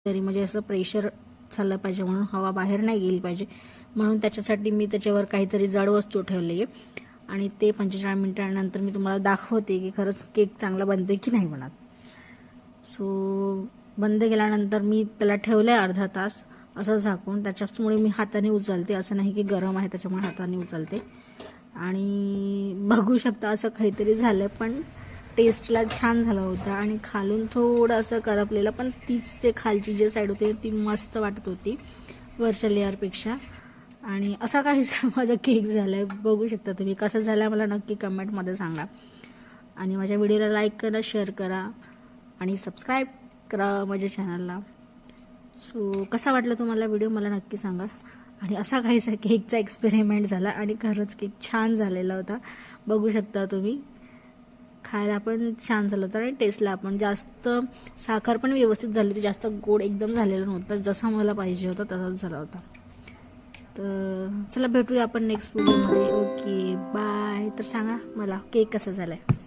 तरी म्हणजे असं प्रेशर झालं पाहिजे, म्हणून हवा बाहेर नाही गेली पाहिजे, म्हणून त्याच्यासाठी मी त्याच्यावर काहीतरी जड वस्तू ठेवली आहे आणि ते 45 मिनिटांनंतर मी तुम्हाला दाखवते की खरंच केक चांगला बनते की नाही बनत. सो बंद केल्यानंतर मी त्याला ठेवलं आहे अर्धा तास असं झाकून. त्याच्यामुळे मी हाताने उचलते, असं नाही की गरम आहे त्याच्यामुळे हाताने उचलते. आणि बघू शकता असं काहीतरी झालं, पण टेस्टला छान झालं होतं आणि खालून थोडं असं करपलेलं, पण तीच ते खालची जी साईड होती ती मस्त वाटत होती वरच्या लेअरपेक्षा. आणि असा काहीसा माझा केक झाला आहे. बघू शकता तुम्ही कसं झालं आहे मला नक्की कमेंटमध्ये सांगा. आणि माझ्या व्हिडिओला लाईक करा, शेअर करा आणि सबस्क्राईब करा माझ्या चॅनलला. सो कसा वाटला तुम्हाला व्हिडिओ मला नक्की सांगा. आणि असा काहीसा केकचा एक्सपेरिमेंट झाला आणि खरंच केक छान झालेला होता. बघू शकता तुम्ही, खायला पण छान झालं होतं आणि टेस्टला पण जास्त साखर पण व्यवस्थित झाली होती, जास्त गोड एकदम झालेलं नव्हतं, जसा मला पाहिजे होता तसाच झाला होता. तर चला भेटूया आपण नेक्स्ट व्हिडिओमध्ये. Okay bye. तर सांगा मला केक कसा झाला आहे.